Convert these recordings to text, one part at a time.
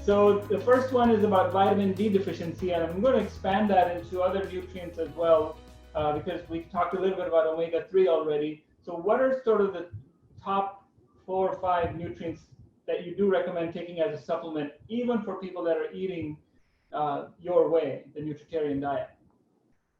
So the first one is about vitamin D deficiency, and I'm going to expand that into other nutrients as well, because we talked a little bit about omega-3 already. So what are sort of the top 4 or 5 nutrients that you do recommend taking as a supplement, even for people that are eating your way, the nutritarian diet?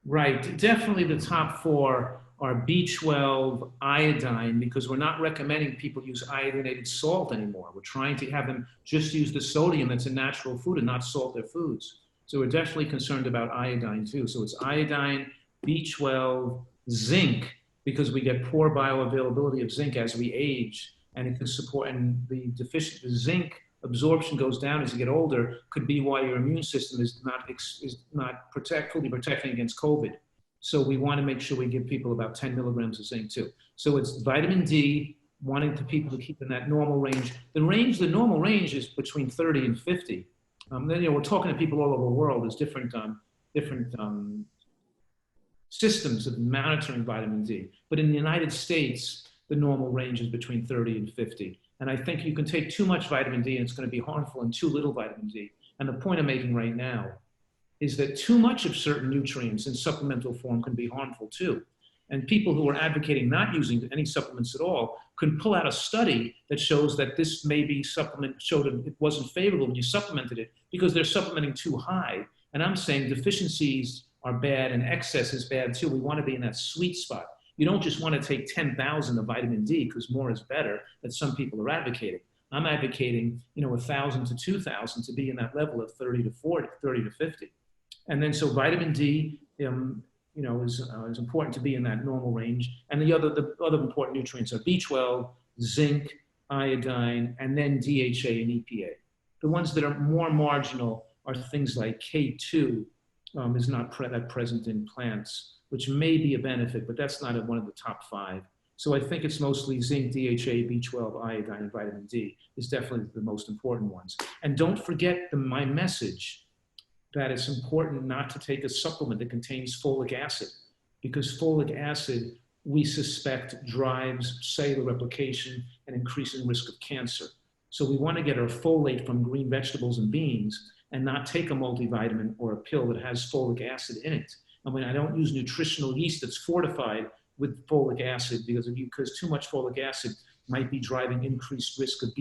Right. Definitely the top four are B12, iodine, because we're not recommending people use iodinated salt anymore. We're trying to have them just use the sodium that's a natural food and not salt their foods. So we're definitely concerned about iodine too. So it's iodine, B12, zinc, because we get poor bioavailability of zinc as we age, and it can support, and the deficient the zinc absorption goes down as you get older, could be why your immune system is not fully protecting against COVID. So we want to make sure we give people about 10 milligrams of zinc too. So it's vitamin D, wanting people to keep in that normal range. The normal range is between 30 and 50. Then we're talking to people all over the world. There's different systems of monitoring vitamin D. But in the United States, the normal range is between 30 and 50. And I think you can take too much vitamin D and it's going to be harmful, and too little vitamin D. And the point I'm making right now is that too much of certain nutrients in supplemental form can be harmful too. And people who are advocating not using any supplements at all can pull out a study that shows that this maybe supplement showed it wasn't favorable when you supplemented it because they're supplementing too high. And I'm saying deficiencies are bad and excess is bad too. We want to be in that sweet spot. You don't just want to take 10,000 of vitamin D because more is better, that some people are advocating. I'm advocating, 1,000 to 2,000 to be in that level of 30 to 40, 30 to 50. And then so vitamin D, is important to be in that normal range. And the other important nutrients are B12, zinc, iodine, and then DHA and EPA. The ones that are more marginal are things like K2 is not present in plants, which may be a benefit, but that's not one of the top 5. So I think it's mostly zinc, DHA, B12, iodine, and vitamin D is definitely the most important ones. And don't forget my message that it's important not to take a supplement that contains folic acid, because folic acid, we suspect, drives cellular replication and increases risk of cancer. So we want to get our folate from green vegetables and beans and not take a multivitamin or a pill that has folic acid in it. I mean, I don't use nutritional yeast that's fortified with folic acid because too much folic acid might be driving increased risk of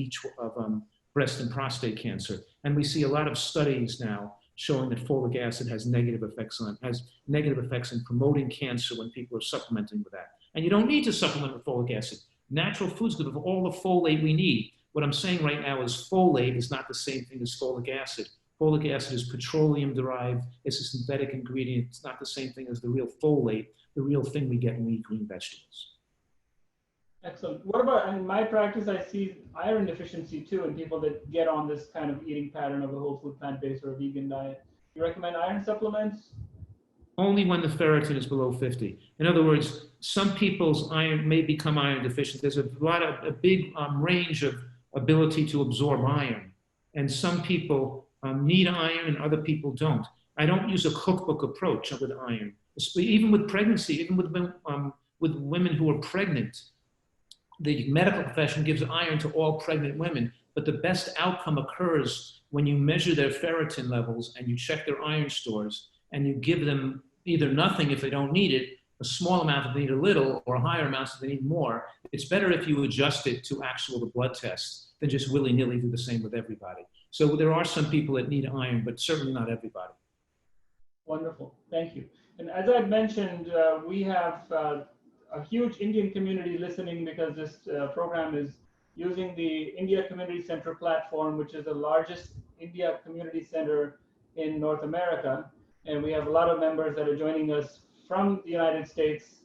breast and prostate cancer. And we see a lot of studies now showing that folic acid has negative effects in promoting cancer when people are supplementing with that. And you don't need to supplement with folic acid. Natural foods give all the folate we need. What I'm saying right now is folate is not the same thing as folic acid. Folic acid is petroleum derived. It's a synthetic ingredient. It's not the same thing as the real folate, the real thing we get when we eat green vegetables. Excellent. What about, in my practice, I see iron deficiency too in people that get on this kind of eating pattern of a whole food plant-based or a vegan diet. You recommend iron supplements? Only when the ferritin is below 50. In other words, some people's iron may become iron deficient. There's a big range of ability to absorb iron. And some people need iron and other people don't. I don't use a cookbook approach with iron. Even with pregnancy, even with women who are pregnant, the medical profession gives iron to all pregnant women, but the best outcome occurs when you measure their ferritin levels and you check their iron stores and you give them either nothing if they don't need it, a small amount if they need a little, or higher amounts if they need more. It's better if you adjust it to the blood test than just willy-nilly do the same with everybody. So there are some people that need iron, but certainly not everybody. Wonderful, thank you. And as I mentioned, we have a huge Indian community listening because this program is using the India Community Center platform, which is the largest India community center in North America. And we have a lot of members that are joining us from the United States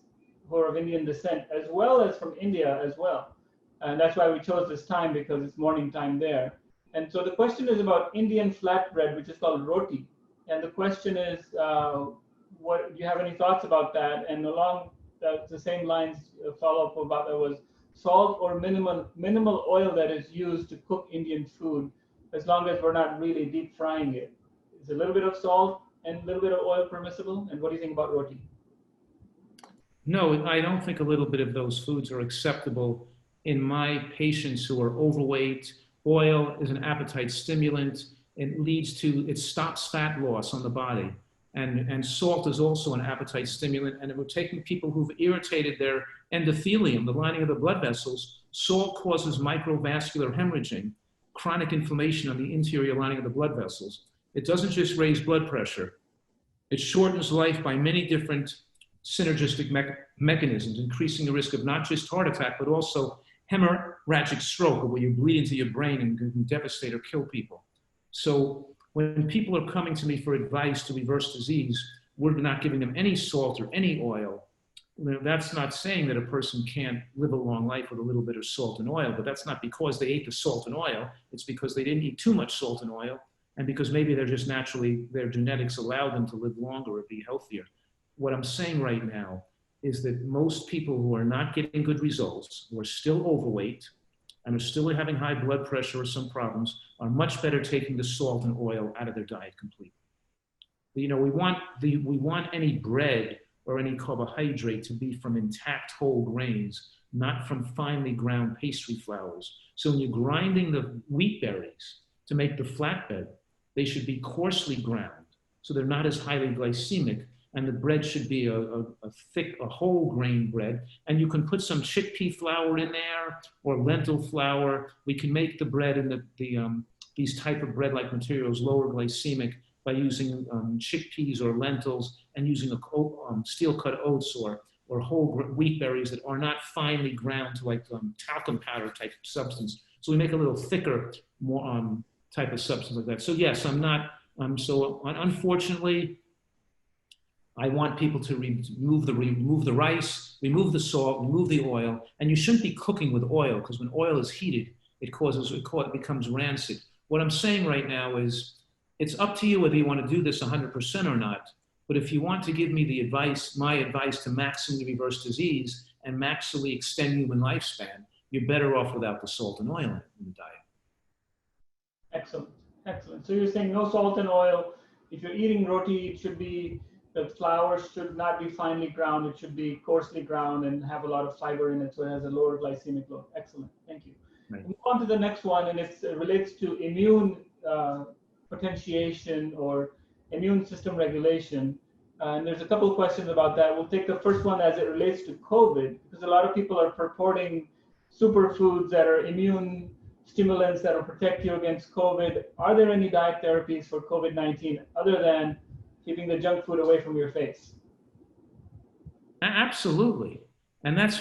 who are of Indian descent, as well as from India as well. And that's why we chose this time, because it's morning time there. And so the question is about Indian flatbread, which is called roti. And the question is, do you have any thoughts about that? And along the same lines, follow-up about that was salt or minimal oil that is used to cook Indian food, as long as we're not really deep frying it. Is a little bit of salt and a little bit of oil permissible? And what do you think about roti? No, I don't think a little bit of those foods are acceptable in my patients who are overweight. Oil is an appetite stimulant. it stops fat loss on the body. And salt is also an appetite stimulant. And if we're taking people who've irritated their endothelium, the lining of the blood vessels, salt causes microvascular hemorrhaging, chronic inflammation on the interior lining of the blood vessels. It doesn't just raise blood pressure. It shortens life by many different synergistic mechanisms, increasing the risk of not just heart attack, but also hemorrhagic stroke, where you bleed into your brain and can devastate or kill people. So when people are coming to me for advice to reverse disease, we're not giving them any salt or any oil. That's not saying that a person can't live a long life with a little bit of salt and oil, but that's not because they ate the salt and oil. It's because they didn't eat too much salt and oil, and because maybe they're just naturally, their genetics allow them to live longer or be healthier. What I'm saying right now is that most people who are not getting good results, who are still overweight, and are still having high blood pressure or some problems, are much better taking the salt and oil out of their diet completely. We want any bread or any carbohydrate to be from intact whole grains, not from finely ground pastry flours. So when you're grinding the wheat berries to make the flatbread, they should be coarsely ground, so they're not as highly glycemic, and the bread should be a thick, whole grain bread. And you can put some chickpea flour in there or lentil flour. We can make the bread and these type of bread-like materials lower glycemic by using chickpeas or lentils and using steel-cut oats or whole wheat berries that are not finely ground to like talcum powder type substance. So we make a little thicker, more type of substance like that. So yes, unfortunately, I want people to remove the rice, remove the salt, remove the oil, and you shouldn't be cooking with oil, because when oil is heated, it becomes rancid. What I'm saying right now is, it's up to you whether you want to do this 100% or not. But if you want to give me the advice, my advice to maximally reverse disease and maximally extend human lifespan, you're better off without the salt and oil in the diet. Excellent, excellent. So you're saying no salt and oil. If you're eating roti, the flour should not be finely ground. It should be coarsely ground and have a lot of fiber in it, so it has a lower glycemic load. Excellent, thank you. Right. Move on to the next one, and it relates to immune potentiation or immune system regulation. And there's a couple of questions about that. We'll take the first one as it relates to COVID, because a lot of people are purporting superfoods that are immune stimulants that will protect you against COVID. Are there any diet therapies for COVID-19 other than keeping the junk food away from your face? Absolutely. And that's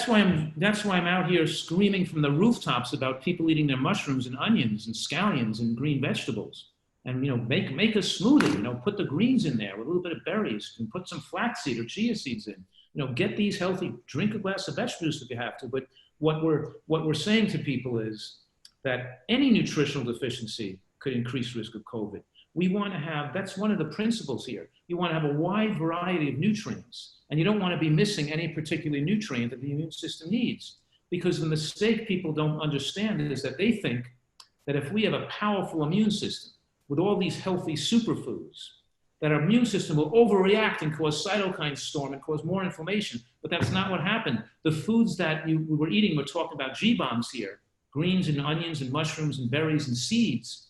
why I'm out here screaming from the rooftops about people eating their mushrooms and onions and scallions and green vegetables. And make a smoothie, put the greens in there with a little bit of berries, and put some flaxseed or chia seeds in. Get these healthy, drink a glass of vegetable juice if you have to. But what we're saying to people is that any nutritional deficiency could increase risk of COVID. We want to have, that's one of the principles here. You want to have a wide variety of nutrients, and you don't want to be missing any particular nutrient that the immune system needs. Because the mistake people don't understand is that they think that if we have a powerful immune system with all these healthy superfoods, that our immune system will overreact and cause cytokine storm and cause more inflammation. But that's not what happened. The foods that we were eating, we're talking about G-bombs here, greens and onions and mushrooms and berries and seeds.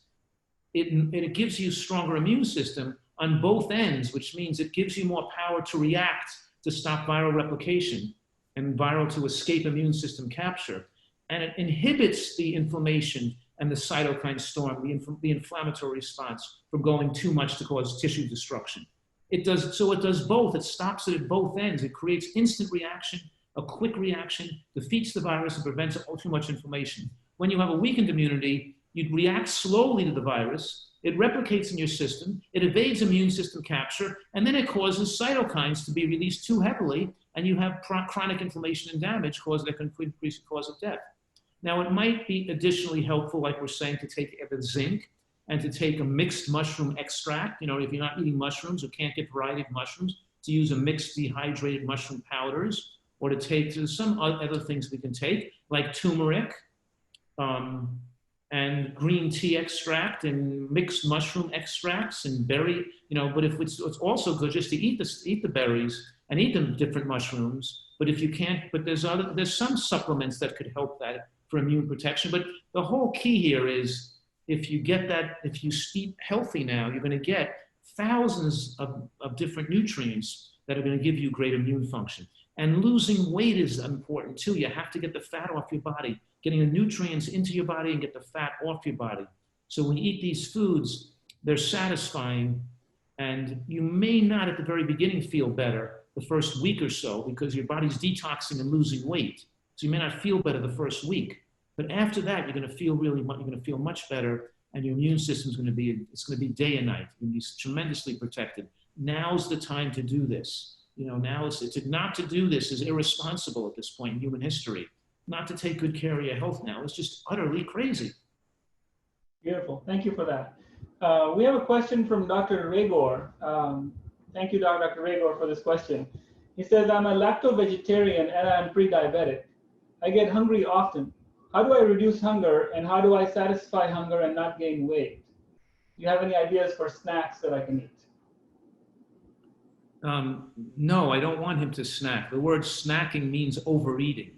It gives you a stronger immune system on both ends, which means it gives you more power to react, to stop viral replication and to escape immune system capture. And it inhibits the inflammation and the cytokine storm, the inflammatory response, from going too much to cause tissue destruction. It does both. It stops it at both ends. It creates instant reaction, a quick reaction, defeats the virus, and prevents too much inflammation. When you have a weakened immunity, you'd react slowly to the virus, it replicates in your system, it evades immune system capture, and then it causes cytokines to be released too heavily, and you have chronic inflammation and damage that can increase the cause of death. Now, it might be additionally helpful, like we're saying, to take the zinc and to take a mixed mushroom extract. If you're not eating mushrooms or can't get variety of mushrooms, to use a mixed dehydrated mushroom powders, or to take some other things we can take, like turmeric, and green tea extract and mixed mushroom extracts and berry, but if it's also good just to eat the berries and eat the different mushrooms. But if you can't, but there's some supplements that could help that for immune protection. But the whole key here is if you get that, if you eat healthy now, you're going to get thousands of different nutrients that are going to give you great immune function. And losing weight is important too. You have to get the fat off your body, getting the nutrients into your body and get the fat off your body. So when you eat these foods, they're satisfying, and you may not at the very beginning feel better the first week or so because your body's detoxing and losing weight. So you may not feel better the first week, but after that, you're going to feel you're going to feel much better, and your immune system is going to be, it's going to be day and night. You're going to be tremendously protected. Now's the time to do this. You know, now not to do this is irresponsible at this point in human history. Not to take good care of your health now is just utterly crazy. Beautiful. Thank you for that. We have a question from Dr. Regor. Thank you, Dr. Regor, for this question. He says, I'm a lacto-vegetarian and I'm pre-diabetic. I get hungry often. How do I reduce hunger, and how do I satisfy hunger and not gain weight? Do you have any ideas for snacks that I can eat? No, I don't want him to snack. The word snacking means overeating.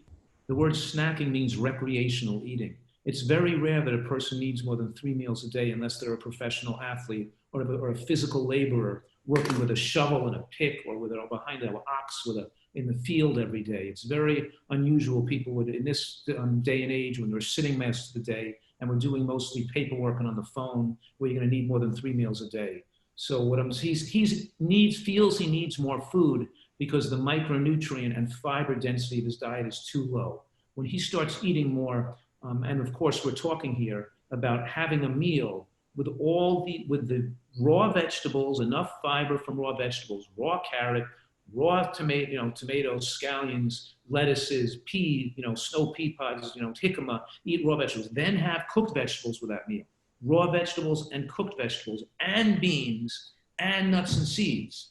The word snacking means recreational eating. It's very rare that a person needs more than 3 meals a day unless they're a professional athlete or a physical laborer working with a shovel and a pick or behind an ox in the field every day. It's very unusual. People would, in this day and age when they're sitting most of the day and we're doing mostly paperwork and on the phone, where you're going to need more than 3 meals a day. So what feels he needs more food because the micronutrient and fiber density of his diet is too low. When he starts eating more, and of course we're talking here about having a meal with the raw vegetables, enough fiber from raw vegetables, raw carrot, raw tomatoes, scallions, lettuces, snow pea pods, jicama, eat raw vegetables, then have cooked vegetables with that meal. Raw vegetables and cooked vegetables and beans and nuts and seeds.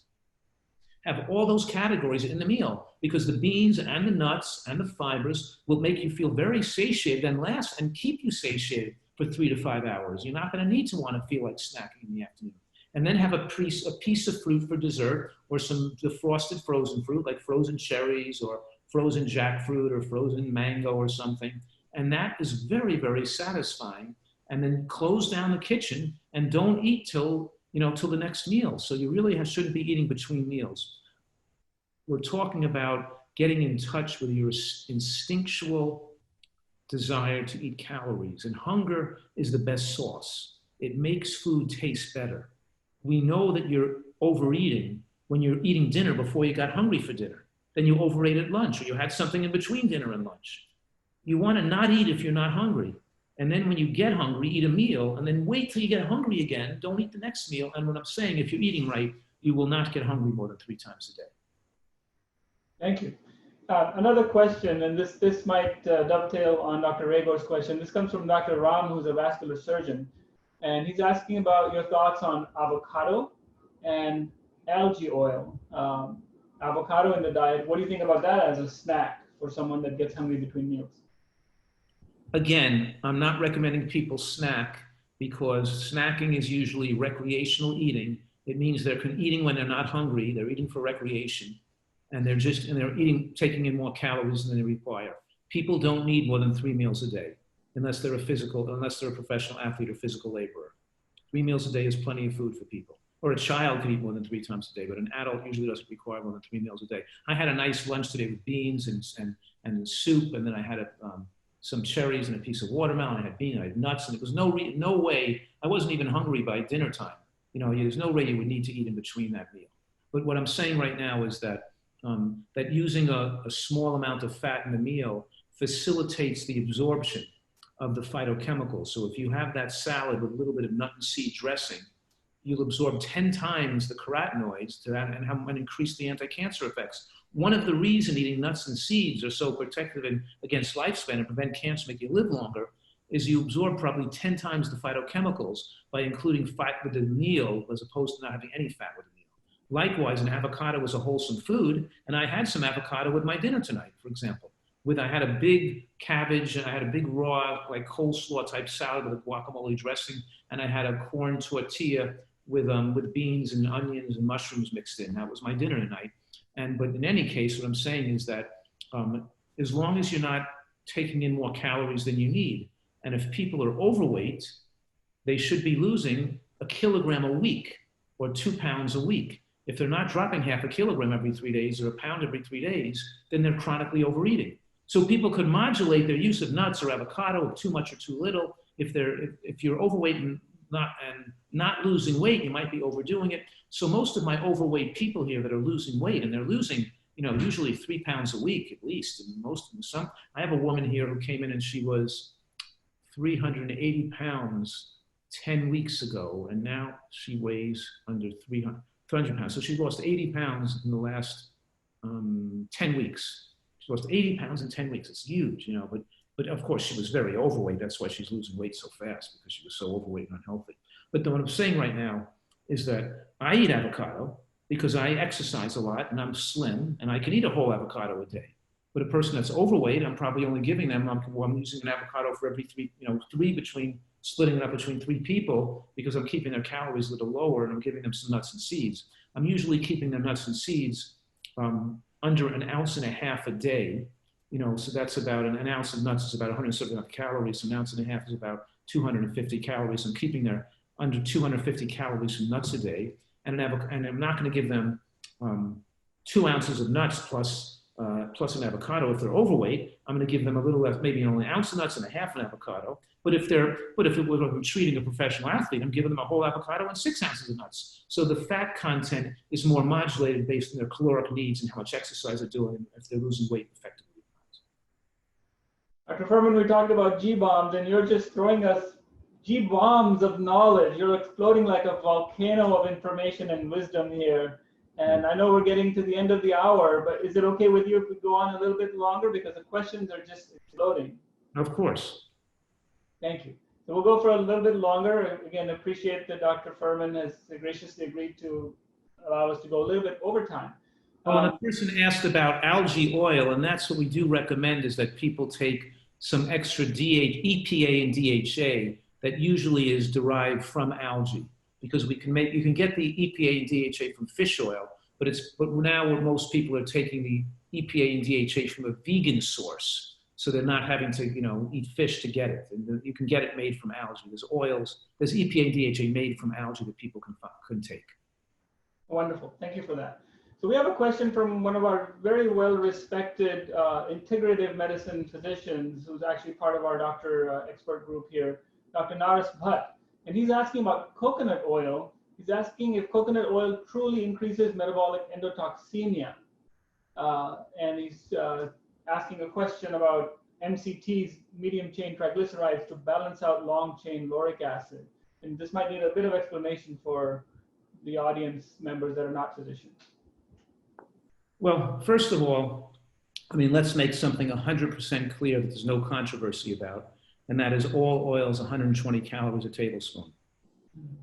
Have all those categories in the meal because the beans and the nuts and the fibers will make you feel very satiated and last and keep you satiated for 3 to 5 hours. You're not going to need to want to feel like snacking in the afternoon. And then have a piece of fruit for dessert or some defrosted frozen fruit like frozen cherries or frozen jackfruit or frozen mango or something. And that is very, very satisfying. And then close down the kitchen and don't eat till the next meal. So you really shouldn't be eating between meals. We're talking about getting in touch with your instinctual desire to eat calories. And hunger is the best sauce. It makes food taste better. We know that you're overeating when you're eating dinner before you got hungry for dinner. Then you overate at lunch or you had something in between dinner and lunch. You want to not eat if you're not hungry. And then when you get hungry, eat a meal, and then wait till you get hungry again. Don't eat the next meal. And what I'm saying, if you're eating right, you will not get hungry more than 3 times a day. Thank you. Another question, and this might dovetail on Dr. Regor's question. This comes from Dr. Ram, who's a vascular surgeon. And he's asking about your thoughts on avocado and algae oil. Avocado in the diet, what do you think about that as a snack for someone that gets hungry between meals? Again, I'm not recommending people snack because snacking is usually recreational eating. It means they're eating when they're not hungry. They're eating for recreation, and they're taking in more calories than they require. People don't need more than 3 meals a day unless they're a professional athlete or physical laborer. 3 meals a day is plenty of food for people. Or a child can eat more than 3 times a day, but an adult usually doesn't require more than 3 meals a day. I had a nice lunch today with beans and soup, and then I had some cherries and a piece of watermelon. I had beans, I had nuts, and it was no way, I wasn't even hungry by dinner time. There's no way you would need to eat in between that meal. But what I'm saying right now is that using a small amount of fat in the meal facilitates the absorption of the phytochemicals. So if you have that salad with a little bit of nut and seed dressing, you'll absorb 10 times the carotenoids and increase the anti-cancer effects. One of the reasons eating nuts and seeds are so protective against lifespan and prevent cancer, make you live longer, is you absorb probably 10 times the phytochemicals by including fat with the meal as opposed to not having any fat with the meal. Likewise, an avocado is a wholesome food, and I had some avocado with my dinner tonight, for example. I had a big cabbage, and I had a big raw, like coleslaw type salad with a guacamole dressing, and I had a corn tortilla with beans and onions and mushrooms mixed in. That was my dinner tonight. But in any case, what I'm saying is that as long as you're not taking in more calories than you need, and if people are overweight, they should be losing a kilogram a week or 2 pounds a week. If they're not dropping half a kilogram every 3 days or a pound every 3 days, then they're chronically overeating. So people could modulate their use of nuts or avocado, too much or too little. If you're overweight and not losing weight, you might be overdoing it. So most of my overweight people here that are losing weight, and they're losing, usually 3 pounds a week at least, and most of them, some. I have a woman here who came in and she was 380 pounds 10 weeks ago, and now she weighs under 300 pounds. So she lost 80 pounds in the last 10 weeks. She lost 80 pounds in 10 weeks. It's huge, but of course she was very overweight. That's why she's losing weight so fast, because she was so overweight and unhealthy. But what I'm saying right now is that I eat avocado because I exercise a lot and I'm slim and I can eat a whole avocado a day. But a person that's overweight, I'm probably only giving them, I'm using an avocado for every splitting it up between 3 people, because I'm keeping their calories a little lower and I'm giving them some nuts and seeds. I'm usually keeping their nuts and seeds under 1.5 ounces a day. So that's about an ounce of nuts is about 175 calories. An 1.5 ounces is about 250 calories. I'm keeping their under 250 calories from nuts a day. And I'm not going to give them 2 ounces of nuts plus an avocado if they're overweight. I'm going to give them a little less, maybe only 1.5 ounces and a half an avocado. But if I'm treating a professional athlete, I'm giving them a whole avocado and 6 ounces of nuts. So the fat content is more modulated based on their caloric needs and how much exercise they're doing, and if they're losing weight effectively. Dr. Fuhrman, we talked about G-bombs, and you're just throwing us G-bombs of knowledge. You're exploding like a volcano of information and wisdom here. And I know we're getting to the end of the hour, but is it okay with you if we go on a little bit longer, because the questions are just exploding? Of course. Thank you. So we'll go for a little bit longer. Again, appreciate that Dr. Fuhrman has graciously agreed to allow us to go a little bit over time. The person asked about algae oil, and that's what we do recommend, is that people take some extra EPA and DHA that usually is derived from algae, because you can get the EPA and DHA from fish oil, but now most people are taking the EPA and DHA from a vegan source. So they're not having to, eat fish to get it. And you can get it made from algae. There's EPA and DHA made from algae that people can take. Wonderful, thank you for that. So we have a question from one of our very well-respected integrative medicine physicians, who's actually part of our doctor expert group here, Dr. Naresh Bhatt. And he's asking about coconut oil. He's asking if coconut oil truly increases metabolic endotoxemia. And he's asking a question about MCTs, medium chain triglycerides, to balance out long chain lauric acid. And this might need a bit of explanation for the audience members that are not physicians. Well, first of all, let's make something 100% clear that there's no controversy about, and that is all oil is 120 calories a tablespoon.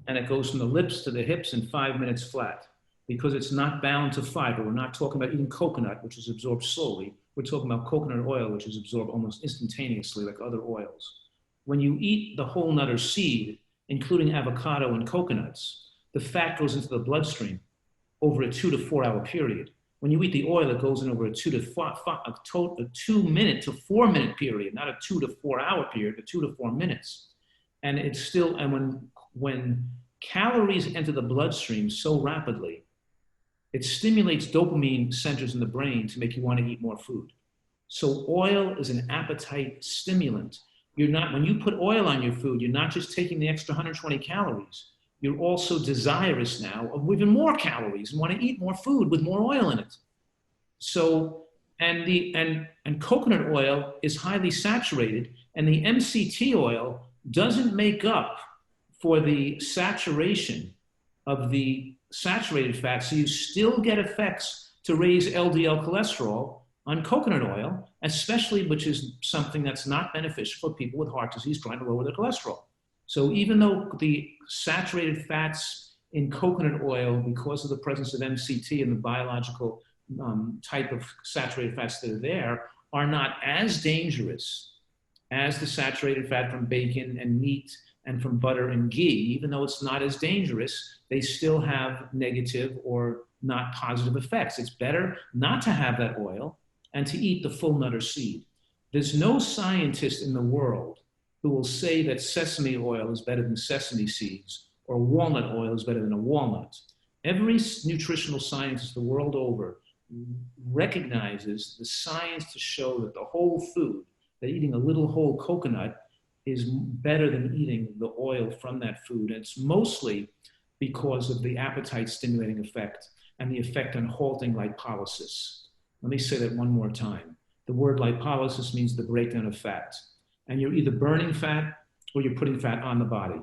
And it goes from the lips to the hips in 5 minutes flat, because it's not bound to fiber. We're not talking about eating coconut, which is absorbed slowly. We're talking about coconut oil, which is absorbed almost instantaneously like other oils. When you eat the whole nut or seed, including avocado and coconuts, the fat goes into the bloodstream over a 2 to 4 hour period. When you eat the oil, it goes in over a 2 minute to 4 minute period, not a 2 to 4 hour period, but 2 to 4 minutes. And it's still, and when calories enter the bloodstream so rapidly, it stimulates dopamine centers in the brain to make you want to eat more food. So oil is an appetite stimulant. When you put oil on your food, you're not just taking the extra 120 calories. You're also desirous now of even more calories and want to eat more food with more oil in it. So, and coconut oil is highly saturated, and the MCT oil doesn't make up for the saturation of the saturated fat, so you still get effects to raise LDL cholesterol on coconut oil, especially, which is something that's not beneficial for people with heart disease trying to lower their cholesterol. So even though the saturated fats in coconut oil, because of the presence of MCT and the biological type of saturated fats that are there, are not as dangerous as the saturated fat from bacon and meat and from butter and ghee. Even though it's not as dangerous, they still have negative or not positive effects. It's better not to have that oil and to eat the full nut or seed. There's no scientist in the world who will say that sesame oil is better than sesame seeds or walnut oil is better than a walnut. Every nutritional scientist the world over recognizes the science to show that the whole food, that eating a little whole coconut is better than eating the oil from that food. And it's mostly because of the appetite stimulating effect and the effect on halting lipolysis. Let me say that one more time. The word lipolysis means the breakdown of fat. And you're either burning fat or you're putting fat on the body.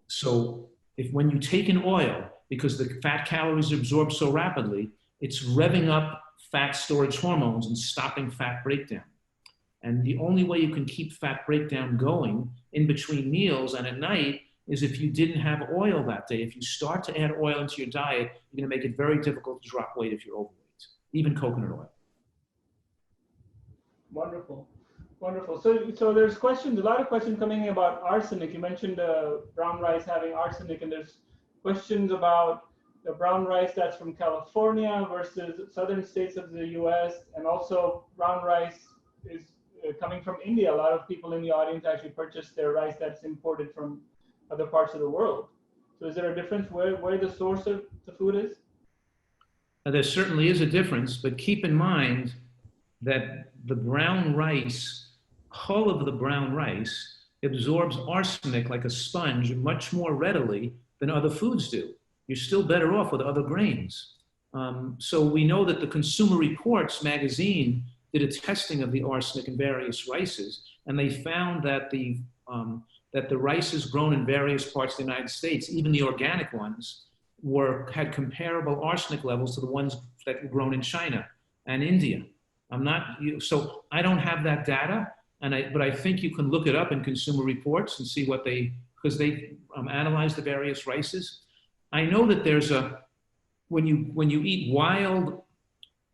So when you take an oil, because the fat calories are absorbed so rapidly, it's revving up fat storage hormones and stopping fat breakdown. And the only way you can keep fat breakdown going in between meals and at night is if you didn't have oil that day. If you start to add oil into your diet, you're gonna make it very difficult to drop weight if you're overweight, even coconut oil. Wonderful, wonderful. So there's questions, a lot of questions coming in about arsenic. You mentioned brown rice having arsenic, and there's questions about the brown rice that's from California versus southern states of the US, and also brown rice is coming from India. A lot of people in the audience actually purchase their rice that's imported from other parts of the world. So is there a difference where the source of the food is? There certainly is a difference, but keep in mind that the brown rice, hull of the brown rice, absorbs arsenic like a sponge much more readily than other foods do. You're still better off with other grains. So we know that the Consumer Reports magazine did a testing of the arsenic in various rices, and they found that the rices grown in various parts of the United States, even the organic ones, had comparable arsenic levels to the ones that were grown in China and India. So I don't have that data, but I think you can look it up in Consumer Reports and see because they analyze the various rices. I know that there's when you eat wild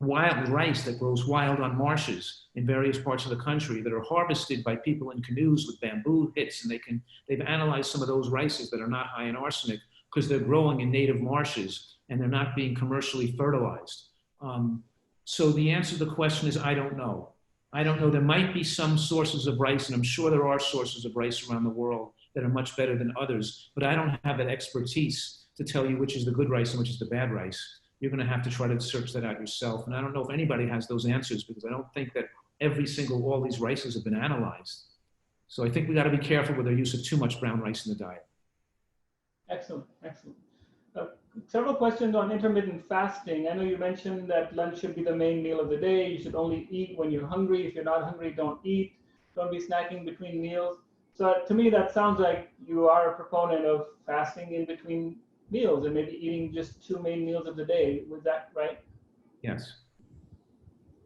rice that grows wild on marshes in various parts of the country that are harvested by people in canoes with bamboo hits, and they've analyzed some of those rices that are not high in arsenic because they're growing in native marshes and they're not being commercially fertilized. So the answer to the question is, I don't know. I don't know. There might be some sources of rice, and I'm sure there are sources of rice around the world that are much better than others, but I don't have that expertise to tell you which is the good rice and which is the bad rice. You're gonna have to try to search that out yourself. And I don't know if anybody has those answers because I don't think that all these rices have been analyzed. So I think we gotta be careful with our use of too much brown rice in the diet. Excellent, excellent. Several questions on intermittent fasting. I know you mentioned that lunch should be the main meal of the day. You should only eat when you're hungry. If you're not hungry, don't eat. Don't be snacking between meals. So to me, that sounds like you are a proponent of fasting in between meals and maybe eating just 2 main meals of the day. Was that right? Yes.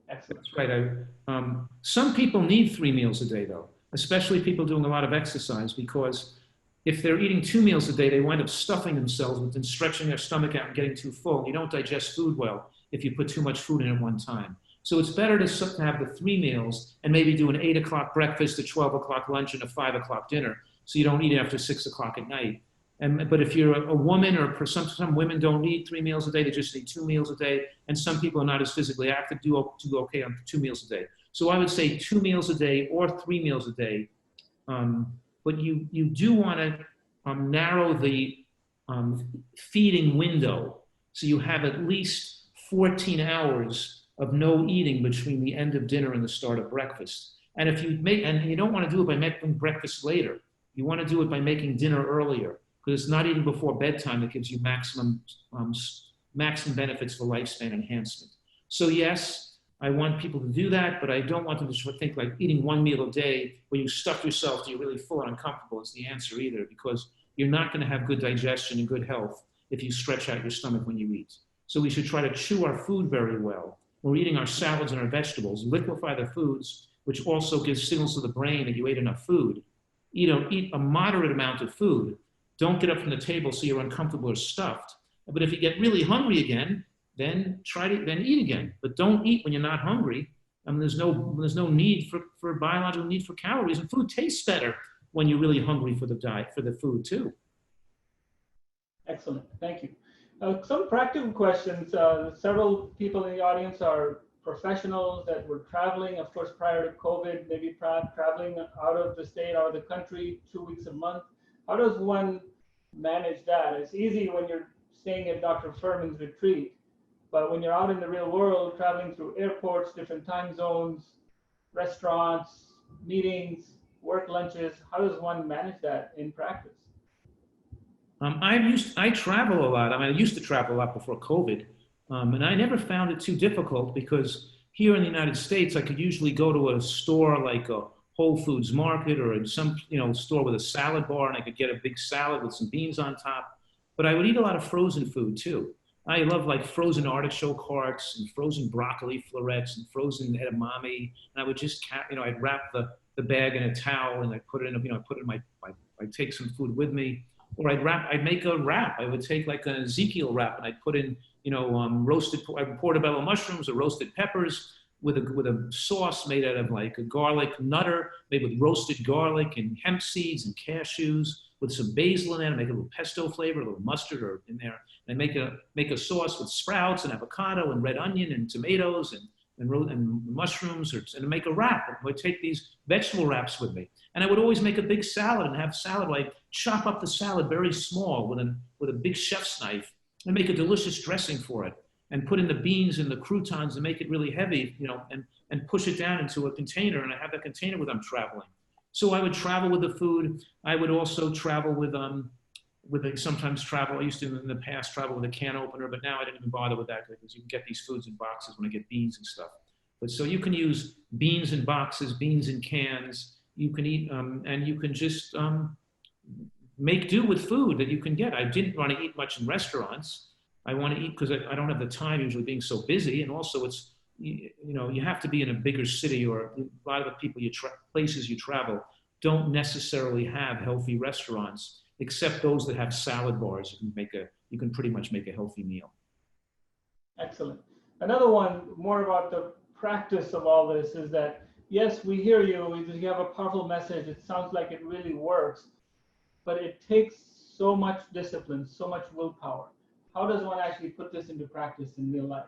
Excellent. That's right. Some people need 3 meals a day though, especially people doing a lot of exercise, because if they're eating 2 meals a day, they wind up stuffing themselves and stretching their stomach out and getting too full. You don't digest food well if you put too much food in at one time. So it's better to have the 3 meals and maybe do an 8 o'clock breakfast, a 12 o'clock lunch, and a 5 o'clock dinner, so you don't eat after 6 o'clock at night. But if you're a woman, or some women don't need 3 meals a day, they just need 2 meals a day, and some people are not as physically active, do okay on 2 meals a day. So I would say 2 meals a day or 3 meals a day. But you do want to narrow the feeding window, so you have at least 14 hours of no eating between the end of dinner and the start of breakfast. And you don't want to do it by making breakfast later. You want to do it by making dinner earlier, because it's not eating before bedtime that gives you maximum benefits for lifespan enhancement. So yes, I want people to do that, but I don't want them to think like eating 1 meal a day where you stuff yourself till you're really full and uncomfortable is the answer either, because you're not going to have good digestion and good health if you stretch out your stomach when you eat. So we should try to chew our food very well. We're eating our salads and our vegetables, liquefy the foods, which also gives signals to the brain that you ate enough food. Eat a moderate amount of food. Don't get up from the table so you're uncomfortable or stuffed. But if you get really hungry again, then eat again. But don't eat when you're not hungry. There's no need for biological need for calories, and food tastes better when you're really hungry for the food too. Excellent, thank you. Some practical questions. Several people in the audience are professionals that were traveling, of course, prior to COVID, maybe traveling out of the state, out of the country, 2 weeks a month. How does one manage that? It's easy when you're staying at Dr. Furman's retreat, but when you're out in the real world, traveling through airports, different time zones, restaurants, meetings, work lunches, how does one manage that in practice? I travel a lot. I mean, I used to travel a lot before COVID, and I never found it too difficult because here in the United States, I could usually go to a store like a Whole Foods Market or in some store with a salad bar, and I could get a big salad with some beans on top. But I would eat a lot of frozen food too. I love like frozen artichoke hearts and frozen broccoli florets and frozen edamame. And I would just, I'd wrap the bag in a towel and I'd put it in, put it in I'd take some food with me. Or I'd make a wrap. I would take like an Ezekiel wrap and I'd put in, roasted portobello mushrooms or roasted peppers with a sauce made out of like a garlic nutter made with roasted garlic and hemp seeds and cashews with some basil in it. I make a little pesto flavor, a little mustard or in there. And I make a sauce with sprouts and avocado and red onion and tomatoes and mushrooms, and make a wrap. I would take these vegetable wraps with me. And I would always make a big salad and have salad. Like chop up the salad very small with a big chef's knife and make a delicious dressing for it. And put in the beans and the croutons and make it really heavy, and push it down into a container. And I have that container when I'm traveling. So I would travel with the food. I would also travel sometimes travel. I used to in the past travel with a can opener, but now I didn't even bother with that because you can get these foods in boxes when I get beans and stuff. But so you can use beans in boxes, beans in cans. You can eat, and you can just make do with food that you can get. I didn't want to eat much in restaurants. I want to eat because I don't have the time usually being so busy, and also it's you have to be in a bigger city, or a lot of the people places you travel don't necessarily have healthy restaurants, except those that have salad bars. You can pretty much make a healthy meal. Excellent. Another one more about the practice of all this is that yes, we hear you. You have a powerful message. It sounds like it really works, but it takes so much discipline, so much willpower. How does one actually put this into practice in real life?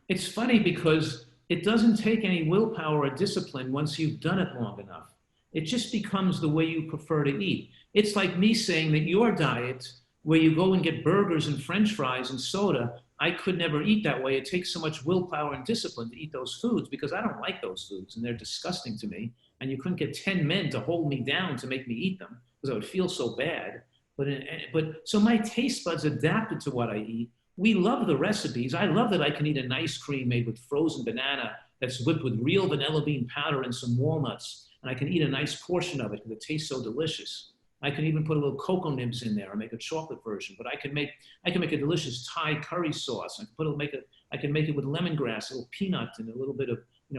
It's funny because it doesn't take any willpower or discipline once you've done it long enough. It just becomes the way you prefer to eat. It's like me saying that your diet, where you go and get burgers and French fries and soda, I could never eat that way. It takes so much willpower and discipline to eat those foods because I don't like those foods and they're disgusting to me. And you couldn't get 10 men to hold me down to make me eat them because I would feel so bad. But so my taste buds adapted to what I eat. We love the recipes. I love that I can eat an ice cream made with frozen banana that's whipped with real vanilla bean powder and some walnuts. And I can eat a nice portion of it because it tastes so delicious. I can even put a little cocoa nibs in there or make a chocolate version. But I can make a delicious Thai curry sauce. I can make it with lemongrass, a little peanut, and a little bit of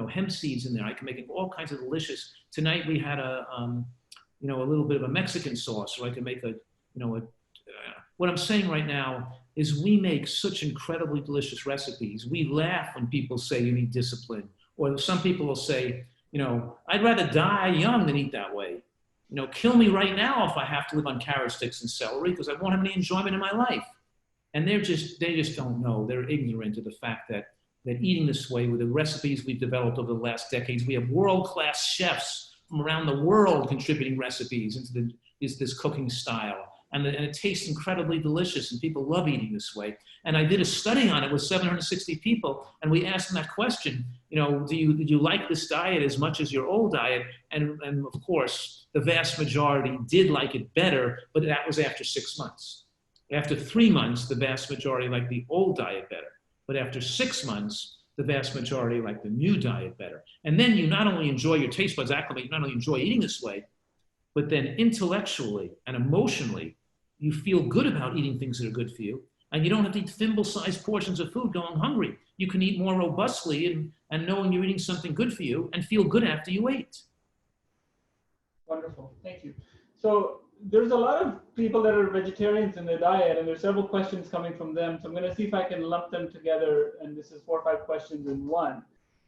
hemp seeds in there. I can make it all kinds of delicious. Tonight we had a little bit of a Mexican sauce, or I can make what I'm saying right now is we make such incredibly delicious recipes. We laugh when people say you need discipline, or some people will say, I'd rather die young than eat that way. Kill me right now if I have to live on carrot sticks and celery because I won't have any enjoyment in my life. And they just don't know. They're ignorant of the fact that eating this way with the recipes we've developed over the last decades, we have world-class chefs from around the world contributing recipes into this cooking style. And it tastes incredibly delicious, and people love eating this way. And I did a study on it with 760 people, and we asked them that question, do you like this diet as much as your old diet? And of course, the vast majority did like it better, but that was after 6 months. After 3 months, the vast majority liked the old diet better. But after 6 months, the vast majority liked the new diet better. And then you not only enjoy your taste buds acclimate, you not only enjoy eating this way, but then intellectually and emotionally, you feel good about eating things that are good for you, and you don't have to eat thimble-sized portions of food going hungry. You can eat more robustly and knowing you're eating something good for you and feel good after you ate. Wonderful, thank you. So there's a lot of people that are vegetarians in their diet, and there's several questions coming from them. So I'm going to see if I can lump them together, and this is 4 or 5 questions in one.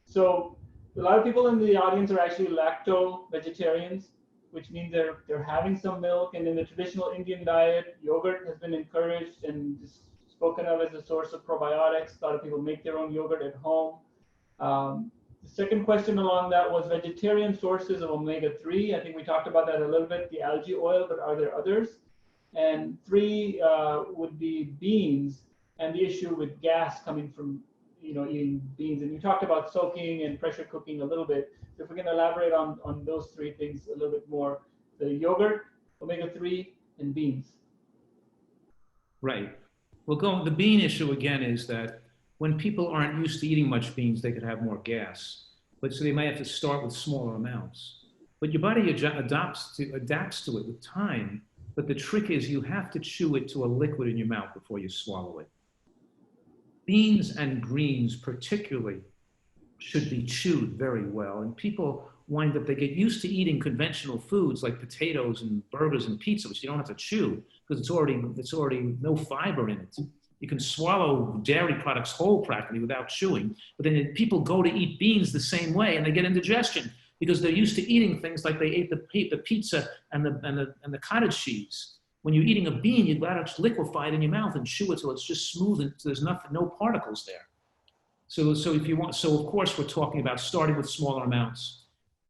So a lot of people in the audience are actually lacto-vegetarians, which means they're having some milk. And in the traditional Indian diet, yogurt has been encouraged and spoken of as a source of probiotics. A lot of people make their own yogurt at home. The second question along that was vegetarian sources of omega-3. I think we talked about that a little bit, the algae oil, but are there others? And three would be beans and the issue with gas coming from eating beans. And you talked about soaking and pressure cooking a little bit. So if we can elaborate on those three things a little bit more, the yogurt, omega-3, and beans. Right. Well, the bean issue again is that when people aren't used to eating much beans, they could have more gas. But so they might have to start with smaller amounts. But your body adapts to it with time. But the trick is you have to chew it to a liquid in your mouth before you swallow it. Beans and greens particularly should be chewed very well. And people wind up, they get used to eating conventional foods like potatoes and burgers and pizza, which you don't have to chew because it's already no fiber in it. You can swallow dairy products whole practically without chewing, but then people go to eat beans the same way and they get indigestion because they're used to eating things like they ate the pizza and the cottage cheese. When you're eating a bean, you'd rather liquefy it in your mouth and chew it till it's just smooth and there's no particles there. So of course we're talking about starting with smaller amounts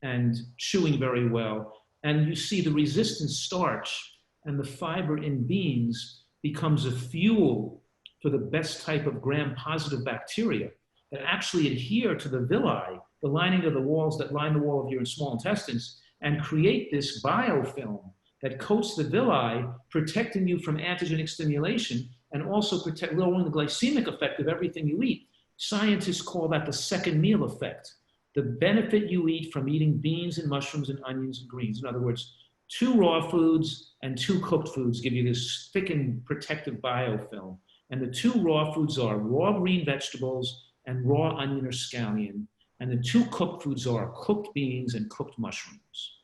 and chewing very well. And you see the resistant starch and the fiber in beans becomes a fuel for the best type of gram-positive bacteria that actually adhere to the villi, the lining of the walls that line the wall of your small intestines, and create this biofilm that coats the villi, protecting you from antigenic stimulation and also lowering the glycemic effect of everything you eat. Scientists call that the second meal effect. The benefit you eat from eating beans and mushrooms and onions and greens. In other words, 2 raw foods and 2 cooked foods give you this thick and protective biofilm. And the 2 raw foods are raw green vegetables and raw onion or scallion. And the 2 cooked foods are cooked beans and cooked mushrooms.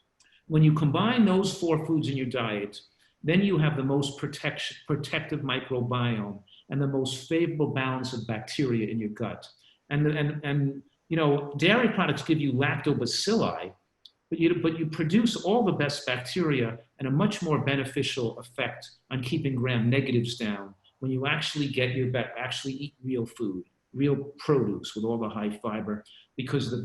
When you combine those 4 foods in your diet, then you have the most protective microbiome and the most favorable balance of bacteria in your gut. And dairy products give you lactobacilli, but you produce all the best bacteria and a much more beneficial effect on keeping gram negatives down when you actually eat real food, real produce with all the high fiber, because the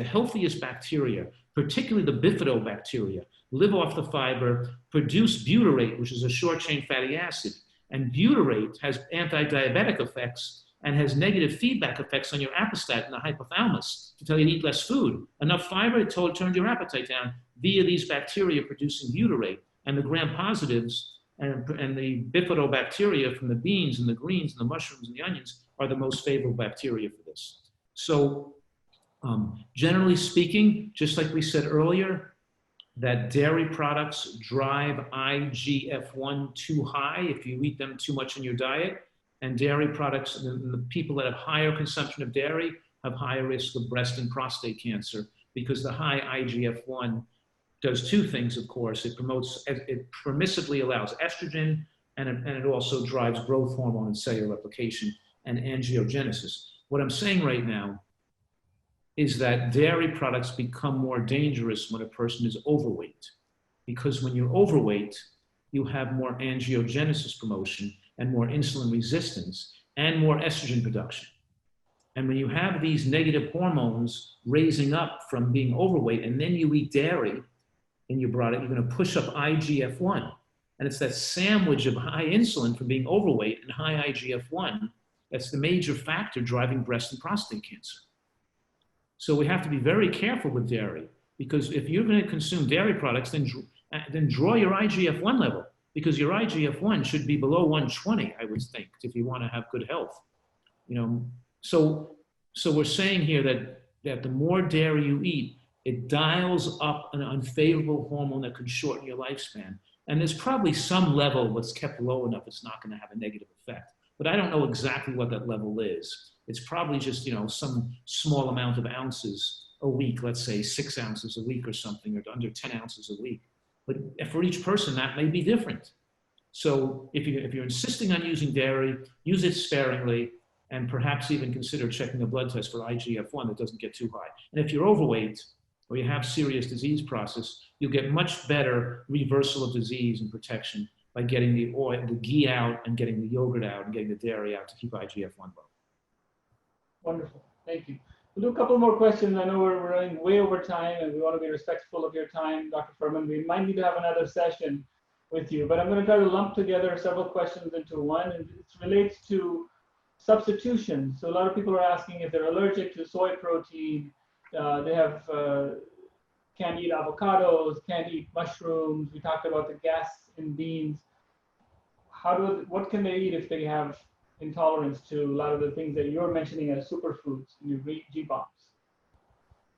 healthiest bacteria, particularly the bifidobacteria, live off the fiber, produce butyrate, which is a short-chain fatty acid. And butyrate has anti-diabetic effects and has negative feedback effects on your appetite and the hypothalamus to tell you to eat less food. Enough fiber turned your appetite down via these bacteria producing butyrate. And the gram-positives and the bifidobacteria from the beans and the greens and the mushrooms and the onions are the most favorable bacteria for this. So generally speaking, just like we said earlier, that dairy products drive IGF-1 too high if you eat them too much in your diet. And dairy products, the people that have higher consumption of dairy have higher risk of breast and prostate cancer because the high IGF-1 does 2 things, of course. It permissively allows estrogen, and it also drives growth hormone and cellular replication and angiogenesis. What I'm saying right now is that dairy products become more dangerous when a person is overweight, because when you're overweight, you have more angiogenesis promotion and more insulin resistance and more estrogen production. And when you have these negative hormones raising up from being overweight, and then you eat dairy in your body, you're going to push up IGF-1. And it's that sandwich of high insulin from being overweight and high IGF-1 that's the major factor driving breast and prostate cancer. So we have to be very careful with dairy, because if you're going to consume dairy products, then draw your IGF-1 level, because your IGF-1 should be below 120, I would think, if you want to have good health. So we're saying here that the more dairy you eat, it dials up an unfavorable hormone that could shorten your lifespan. And there's probably some level that's kept low enough it's not going to have a negative effect. But I don't know exactly what that level is. It's probably just, some small amount of ounces a week, let's say 6 ounces a week or something, or under 10 ounces a week. But for each person, that may be different. So if you're insisting on using dairy, use it sparingly, and perhaps even consider checking a blood test for IGF-1 that doesn't get too high. And if you're overweight or you have serious disease process, you'll get much better reversal of disease and protection by getting the oil, the ghee out, and getting the yogurt out, and getting the dairy out to keep IGF-1 low. Wonderful. Thank you. We'll do a couple more questions. I know we're running way over time, and we want to be respectful of your time, Dr. Furman. We might need to have another session with you, but I'm going to try to lump together several questions into one, and it relates to substitution. So a lot of people are asking if they're allergic to soy protein, they have can't eat avocados, can't eat mushrooms. We talked about the gas in beans. What can they eat if they have intolerance to a lot of the things that you're mentioning as superfoods in your GBOMs?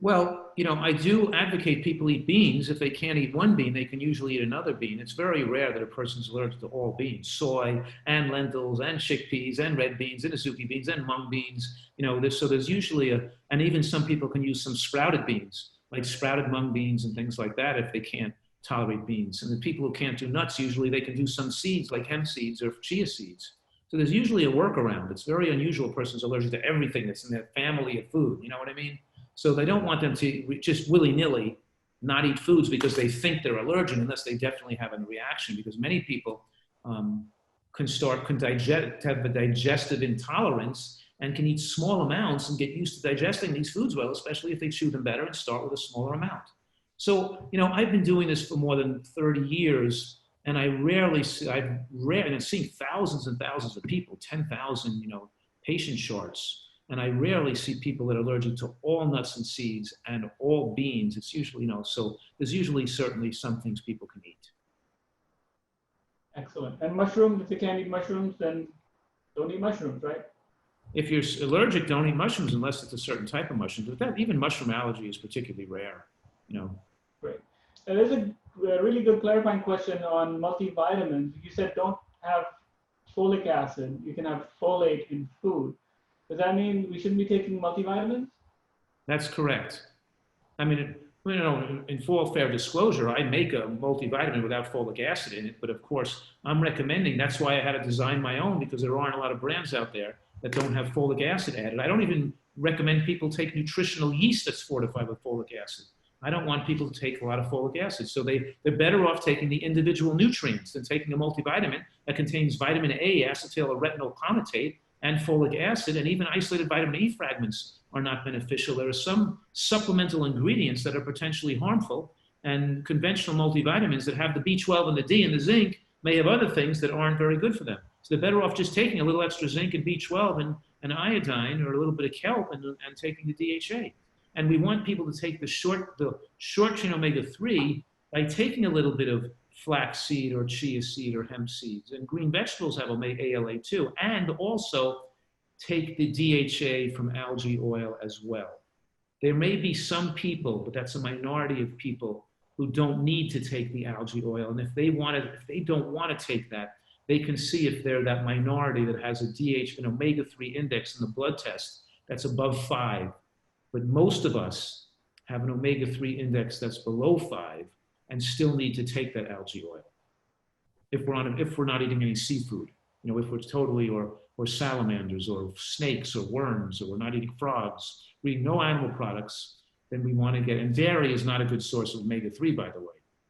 Well, you know, I do advocate people eat beans. If they can't eat one bean, they can usually eat another bean. It's very rare that a person's allergic to all beans, soy and lentils and chickpeas and red beans and azuki beans and mung beans. You know, so there's usually and even some people can use some sprouted beans, like sprouted mung beans and things like that if they can't tolerate beans. And the people who can't do nuts, usually they can do some seeds like hemp seeds or chia seeds. So there's usually a workaround. It's very unusual a person's allergic to everything that's in their family of food, you know what I mean? So they don't want them to just willy-nilly not eat foods because they think they're allergic unless they definitely have a reaction, because many people can have a digestive intolerance and can eat small amounts and get used to digesting these foods well, especially if they chew them better and start with a smaller amount. So, you know, I've been doing this for more than 30 years, and I've seen thousands and thousands of people, 10,000, you know, patient charts. And I rarely see people that are allergic to all nuts and seeds and all beans. It's usually, you know, so there's usually certainly some things people can eat. Excellent. And mushrooms, if you can't eat mushrooms, then don't eat mushrooms, right? If you're allergic, don't eat mushrooms unless it's a certain type of mushroom. But even mushroom allergy is particularly rare, you know. Great. And there's a really good clarifying question on multivitamins. You said don't have folic acid. You can have folate in food. Does that mean we shouldn't be taking multivitamins? That's correct. I mean, you know, in full fair disclosure, I make a multivitamin without folic acid in it, but of course, I'm recommending, that's why I had to design my own, because there aren't a lot of brands out there that don't have folic acid added. I don't even recommend people take nutritional yeast that's fortified with folic acid. I don't want people to take a lot of folic acid. So they're better off taking the individual nutrients than taking a multivitamin that contains vitamin A, acetyl or retinol palmitate, and folic acid, and even isolated vitamin E fragments are not beneficial. There are some supplemental ingredients that are potentially harmful, and conventional multivitamins that have the B12 and the D and the zinc may have other things that aren't very good for them. So they're better off just taking a little extra zinc and B12 and iodine or a little bit of kelp and taking the DHA. And we want people to take the short chain omega-3 by taking a little bit of flaxseed or chia seed or hemp seeds. And green vegetables have ALA too. And also take the DHA from algae oil as well. There may be some people, but that's a minority of people, who don't need to take the algae oil. And if they don't want to take that, they can see if they're that minority that has an omega-3 index in the blood test that's above 5. But most of us have an omega-3 index that's below 5 and still need to take that algae oil. If we're not eating any seafood, you know, if we're totally, or salamanders or snakes or worms, or we're not eating frogs, we're eating no animal products, then we want to get, and dairy is not a good source of omega-3, by the way.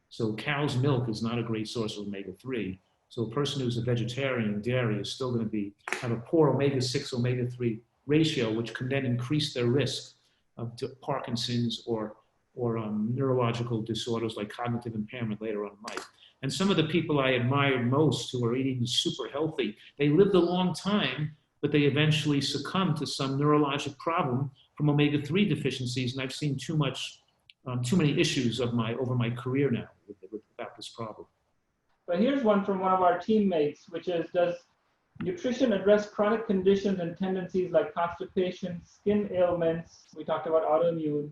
So cow's milk is not a great source of omega-3. So a person who's a vegetarian, dairy is still going to have a poor omega-6, omega-3 ratio, which can then increase their risk of Parkinson's or neurological disorders like cognitive impairment later on in life. And some of the people I admire most who are eating super healthy, they lived a long time, but they eventually succumbed to some neurologic problem from omega-3 deficiencies. And I've seen too many issues over my career now about this problem. But here's one from one of our teammates, which is, does nutrition address chronic conditions and tendencies like constipation, skin ailments, we talked about autoimmune,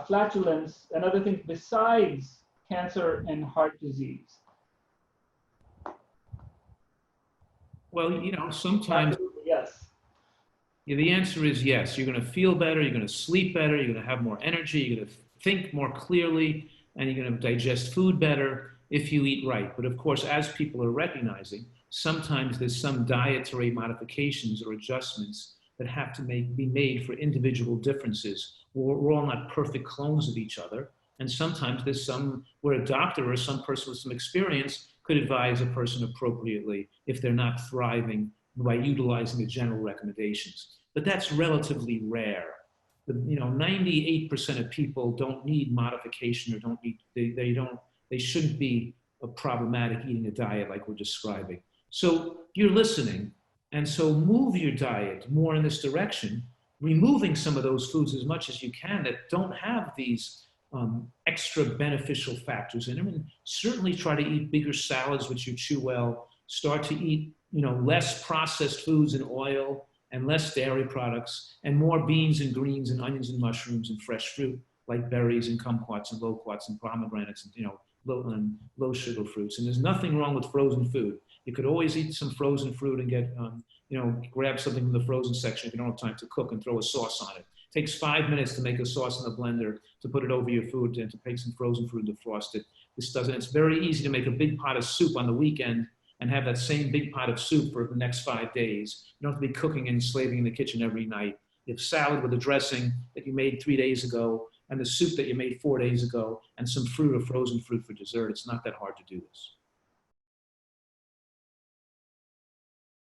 flatulence, and other things besides cancer and heart disease? Well, you know, sometimes, yes. Yeah, the answer is yes. You're going to feel better, you're going to sleep better, you're going to have more energy, you're going to think more clearly, and you're going to digest food better if you eat right. But of course, as people are recognizing, sometimes there's some dietary modifications or adjustments that have to be made for individual differences. We're all not perfect clones of each other. And sometimes there's where a doctor or some person with some experience could advise a person appropriately if they're not thriving by utilizing the general recommendations. But that's relatively rare. 98% of people don't need modification or don't need, they shouldn't be problematic eating a diet like we're describing. So you're listening, and so move your diet more in this direction, removing some of those foods as much as you can that don't have these extra beneficial factors in them, and certainly try to eat bigger salads which you chew well. Start to eat less processed foods and oil and less dairy products, and more beans and greens and onions and mushrooms and fresh fruit like berries and kumquats and loquats and pomegranates and low sugar fruits. And there's nothing wrong with frozen food. You could always eat some frozen fruit and get grab something from the frozen section if you don't have time to cook and throw a sauce on it. It takes 5 minutes to make a sauce in the blender, to put it over your food, and to take some frozen fruit and defrost it. It's very easy to make a big pot of soup on the weekend and have that same big pot of soup for the next 5 days. You don't have to be cooking and slaving in the kitchen every night. You have salad with a dressing that you made 3 days ago, and the soup that you made 4 days ago, and some fruit or frozen fruit for dessert. It's not that hard to do this.